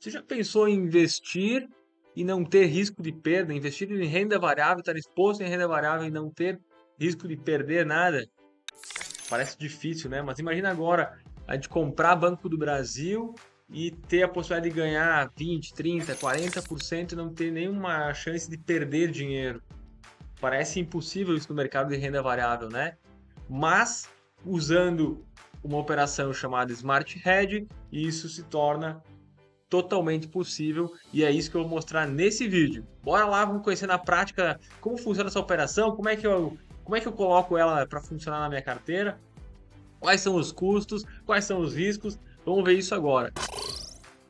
Você já pensou em investir e não ter risco de perda? Investir em renda variável, estar exposto em renda variável e não ter risco de perder nada? Parece difícil, né? Mas imagina agora a gente comprar Banco do Brasil e ter a possibilidade de ganhar 20, 30, 40% e não ter nenhuma chance de perder dinheiro. Parece impossível isso no mercado de renda variável, né? Mas usando uma operação chamada Smart Hedge, isso se torna totalmente possível e é isso que eu vou mostrar nesse vídeo. Bora lá, vamos conhecer na prática como funciona essa operação, como é que eu coloco ela para funcionar na minha carteira, quais são os custos, quais são os riscos. Vamos ver isso agora.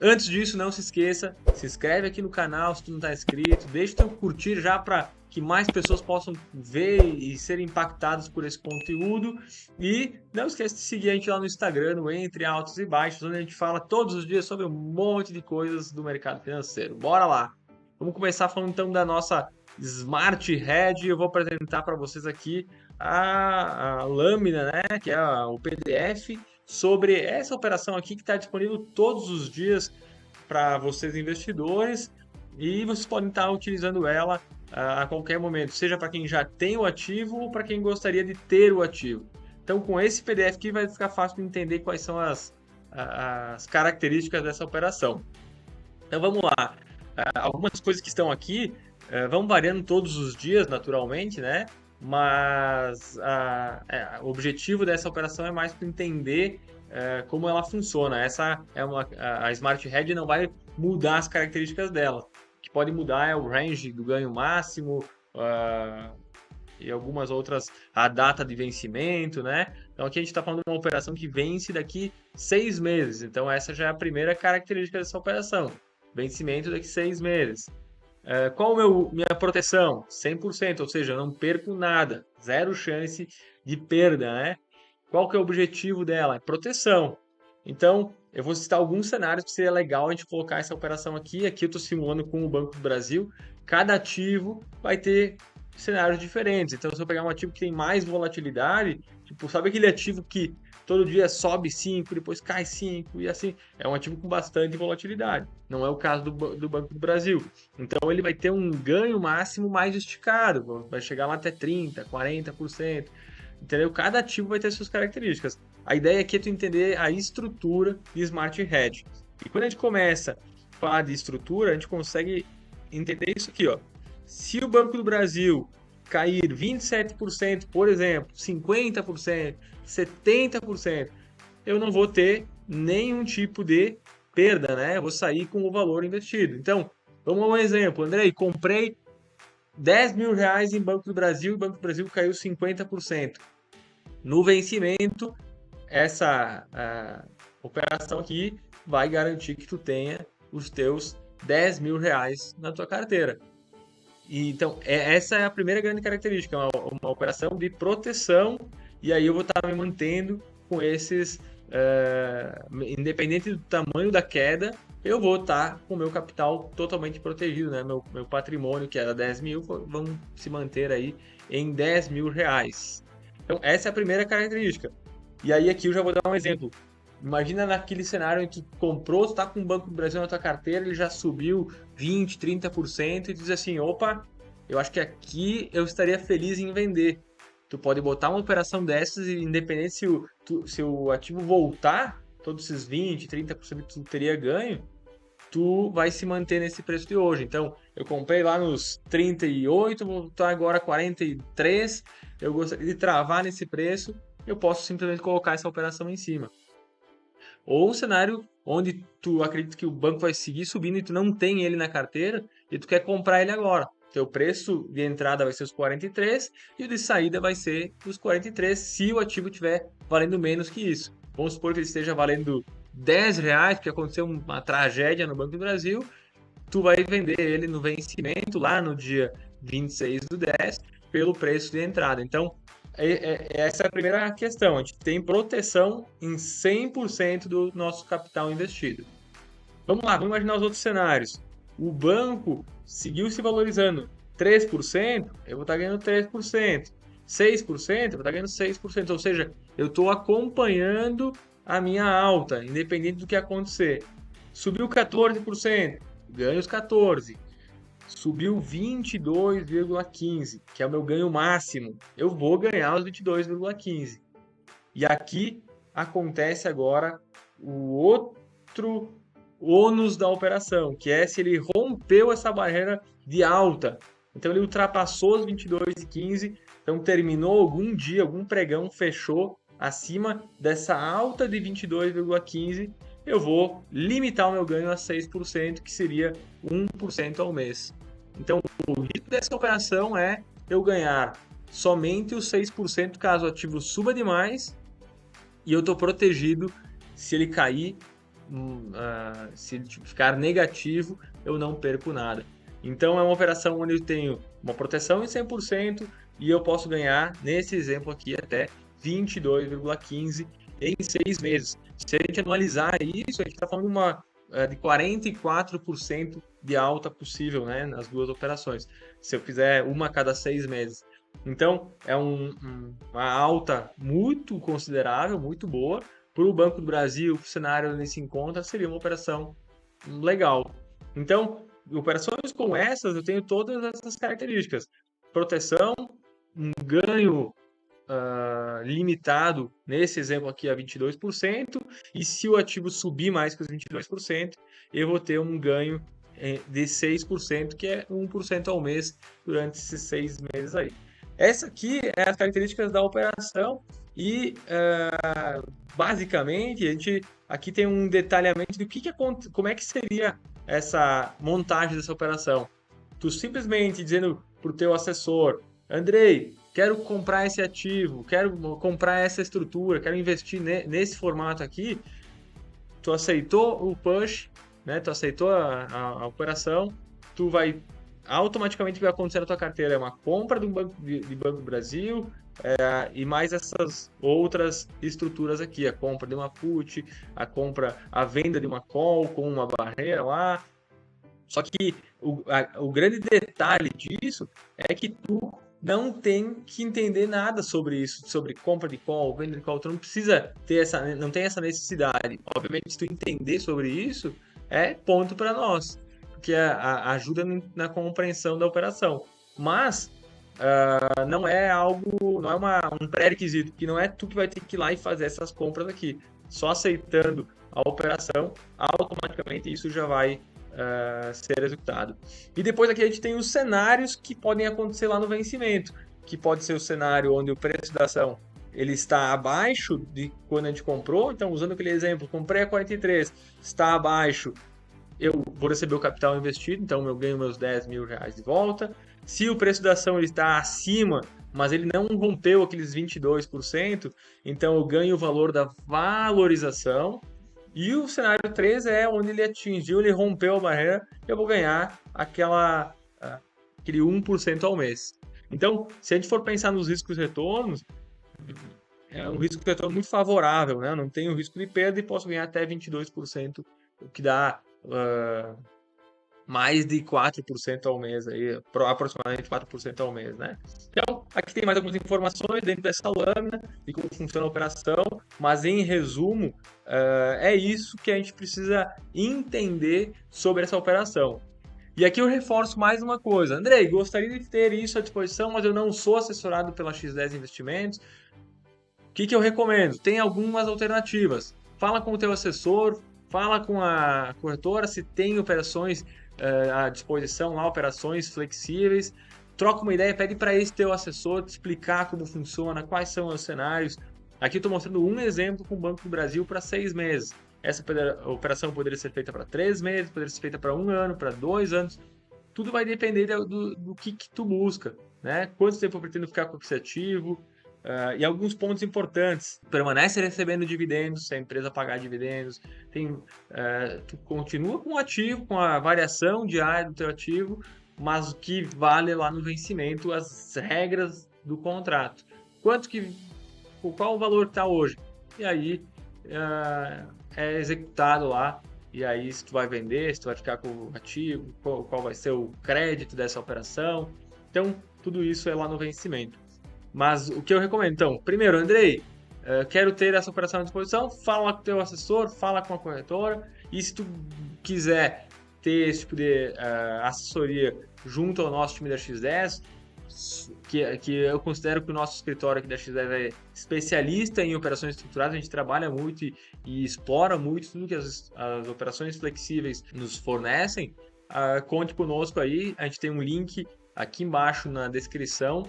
Antes disso, não se esqueça, se inscreve aqui no canal se tu não está inscrito, deixa o teu curtir já para que mais pessoas possam ver e serem impactadas por esse conteúdo. E não esqueça de seguir a gente lá no Instagram, no Entre Altos e Baixos, onde a gente fala todos os dias sobre um monte de coisas do mercado financeiro. Bora lá! Vamos começar falando então da nossa Smart Hedge. Eu vou apresentar para vocês aqui a lâmina, né, que é o PDF sobre essa operação aqui que está disponível todos os dias para vocês investidores e vocês podem estar utilizando ela a qualquer momento, seja para quem já tem o ativo ou para quem gostaria de ter o ativo. Então, com esse PDF aqui vai ficar fácil de entender quais são as características dessa operação. Então, vamos lá. Algumas coisas que estão aqui vão variando todos os dias, naturalmente, né? Mas o objetivo dessa operação é mais para entender como ela funciona. Essa é a Smart Hedge não vai mudar as características dela. O que pode mudar é o range do ganho máximo e algumas outras, a data de vencimento, né? Então aqui a gente está falando de uma operação que vence daqui 6 meses. Então essa já é a primeira característica dessa operação. Vencimento daqui 6 meses. Qual minha proteção? 100%, ou seja, eu não perco nada, zero chance de perda, né? Qual que é o objetivo dela? É proteção. Então, eu vou citar alguns cenários que seria legal a gente colocar essa operação aqui. Aqui eu estou simulando com o Banco do Brasil. Cada ativo vai ter cenários diferentes. Então, se eu pegar um ativo que tem mais volatilidade, tipo, sabe aquele ativo que todo dia sobe 5, depois cai 5 e assim, é um ativo com bastante volatilidade. Não é o caso do Banco do Brasil. Então, ele vai ter um ganho máximo mais esticado, vai chegar lá até 30%, 40%. Entendeu? Cada ativo vai ter suas características. A ideia aqui é tu entender a estrutura de Smart Hedge. E quando a gente começa a falar de estrutura, a gente consegue entender isso aqui, ó. Se o Banco do Brasil cair 27%, por exemplo, 50%, 70%, eu não vou ter nenhum tipo de perda, né? Eu vou sair com o valor investido. Então, vamos a um exemplo. Andrei, comprei 10 mil reais em Banco do Brasil e o Banco do Brasil caiu 50%. No vencimento, essa operação aqui vai garantir que tu tenha os teus 10 mil reais na tua carteira. Então, essa é a primeira grande característica, uma operação de proteção, e aí eu vou estar me mantendo com esses, independente do tamanho da queda, eu vou estar com o meu capital totalmente protegido, né? Meu patrimônio, que era 10 mil, vão se manter aí em 10 mil reais. Então, essa é a primeira característica. E aí aqui eu já vou dar um exemplo. Imagina naquele cenário em que tu comprou, tu tá com o Banco do Brasil na tua carteira, ele já subiu 20, 30% e tu diz assim, opa, eu acho que aqui eu estaria feliz em vender. Tu pode botar uma operação dessas e independente se o ativo voltar, todos esses 20, 30% que tu teria ganho, tu vai se manter nesse preço de hoje. Então, eu comprei lá nos 38, vou estar agora 43, eu gostaria de travar nesse preço, eu posso simplesmente colocar essa operação em cima. Ou um cenário onde tu acredita que o banco vai seguir subindo e tu não tem ele na carteira e tu quer comprar ele agora. Teu preço de entrada vai ser os 43 e o de saída vai ser os 43 se o ativo estiver valendo menos que isso. Vamos supor que ele esteja valendo 10 reais, porque aconteceu uma tragédia no Banco do Brasil, tu vai vender ele no vencimento lá no dia 26 do 10 pelo preço de entrada. Então, essa é a primeira questão. A gente tem proteção em 100% do nosso capital investido. Vamos lá, vamos imaginar os outros cenários. O banco seguiu se valorizando 3%, eu vou estar ganhando 3%. 6%, eu vou estar ganhando 6%. Ou seja, eu estou acompanhando a minha alta, independente do que acontecer. Subiu 14%, ganho os 14%. Subiu 22,15%, que é o meu ganho máximo. Eu vou ganhar os 22,15%. E aqui acontece agora o outro ônus da operação, que é se ele rompeu essa barreira de alta. Então ele ultrapassou os 22,15, então terminou algum dia, algum pregão fechou acima dessa alta de 22,15, eu vou limitar o meu ganho a 6%, que seria 1% ao mês. Então o risco dessa operação é eu ganhar somente os 6% caso o ativo suba demais e eu estou protegido se ele cair, se ele ficar negativo, eu não perco nada. Então é uma operação onde eu tenho uma proteção em 100% e eu posso ganhar, nesse exemplo aqui, até 22,15 em 6 meses. Se a gente analisar isso, a gente está falando de 44% de alta possível, né, nas duas operações. Se eu fizer uma a cada 6 meses. Então, é uma alta muito considerável, muito boa. Para o Banco do Brasil, o cenário onde se encontra, seria uma operação legal. Então, operações como essas, eu tenho todas essas características. Proteção, um ganho limitado, nesse exemplo aqui, a 22%, e se o ativo subir mais que os 22%, eu vou ter um ganho de 6%, que é 1% ao mês durante esses 6 meses aí. Essa aqui é as características da operação e, basicamente, a gente aqui tem um detalhamento do como é que seria essa montagem dessa operação. Tu simplesmente dizendo para o teu assessor, Andrei, quero comprar esse ativo, quero comprar essa estrutura, quero investir nesse formato aqui, tu aceitou o push, né? Tu aceitou a operação, tu vai automaticamente vai acontecer na tua carteira uma compra de Banco do Brasil e mais essas outras estruturas aqui, a compra de uma put, a venda de uma call com uma barreira lá. Só que o grande detalhe disso é que tu não tem que entender nada sobre isso, sobre compra de call, venda de call, tu não precisa ter não tem essa necessidade. Obviamente, se tu entender sobre isso, é ponto para nós, porque ajuda na compreensão da operação. Mas não é um pré-requisito, que não é tu que vai ter que ir lá e fazer essas compras aqui. Só aceitando a operação, automaticamente isso já vai ser executado. E depois aqui a gente tem os cenários que podem acontecer lá no vencimento, que pode ser o cenário onde o preço da ação ele está abaixo de quando a gente comprou. Então, usando aquele exemplo, comprei a 43, está abaixo, eu vou receber o capital investido, então eu ganho meus 10 mil reais de volta. Se o preço da ação ele está acima, mas ele não rompeu aqueles 22%, então eu ganho o valor da valorização. E o cenário 3 é onde ele atingiu, ele rompeu a barreira, eu vou ganhar aquele 1% ao mês. Então, se a gente for pensar nos riscos e retornos, é um risco de retorno muito favorável, né? Eu não tenho risco de perda e posso ganhar até 22%, o que dá mais de 4% ao mês, aí, aproximadamente 4% ao mês, né? Então, aqui tem mais algumas informações dentro dessa lâmina de como funciona a operação, mas em resumo, é isso que a gente precisa entender sobre essa operação. E aqui eu reforço mais uma coisa. Andrei, gostaria de ter isso à disposição, mas eu não sou assessorado pela X10 Investimentos. O que eu recomendo? Tem algumas alternativas. Fala com o teu assessor, fala com a corretora se tem operações à disposição lá, operações flexíveis. Troca uma ideia, pede para esse teu assessor te explicar como funciona, quais são os cenários. Aqui eu estou mostrando um exemplo com o Banco do Brasil para 6 meses. Essa operação poderia ser feita para 3 meses, poderia ser feita para 1 ano, para 2 anos. Tudo vai depender do que tu busca, né? Quanto tempo eu pretendo ficar com esse ativo. E alguns pontos importantes: permanece recebendo dividendos, se a empresa pagar dividendos, tu continua com o ativo, com a variação diária do teu ativo, mas o que vale lá no vencimento, as regras do contrato. Qual o valor que está hoje? E aí é executado lá, e aí se tu vai vender, se tu vai ficar com o ativo, qual vai ser o crédito dessa operação. Então, tudo isso é lá no vencimento. Mas o que eu recomendo, então, primeiro, Andrei, quero ter essa operação à disposição, fala com o teu assessor, fala com a corretora E se tu quiser ter esse tipo de assessoria junto ao nosso time da X10, que eu considero que o nosso escritório aqui da X10 é especialista em operações estruturadas, a gente trabalha muito e explora muito tudo que as operações flexíveis nos fornecem. Conte conosco aí, a gente tem um link aqui embaixo na descrição,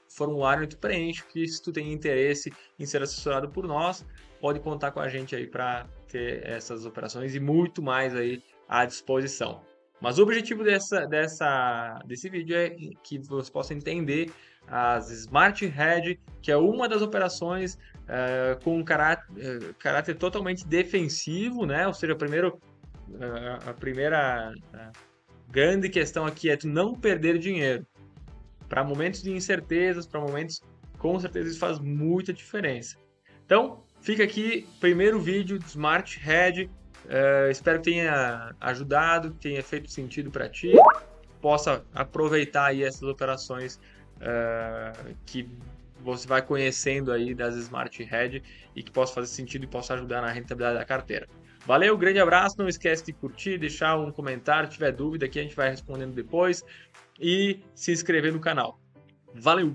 formulário que tu preenche, que se tu tem interesse em ser assessorado por nós, pode contar com a gente aí para ter essas operações e muito mais aí à disposição. Mas o objetivo desse vídeo é que você possa entender as Smart Hedge, que é uma das operações com caráter totalmente defensivo, né? Ou seja, a primeira grande questão aqui é tu não perder dinheiro. Para momentos de incertezas, para momentos, com certeza isso faz muita diferença. Então, fica aqui, primeiro vídeo do Smart Hedge. Espero que tenha ajudado, que tenha feito sentido para ti, possa aproveitar aí essas operações que você vai conhecendo aí das Smart Hedge e que possa fazer sentido e possa ajudar na rentabilidade da carteira. Valeu, grande abraço, não esquece de curtir, deixar um comentário, se tiver dúvida aqui a gente vai respondendo depois e se inscrever no canal. Valeu!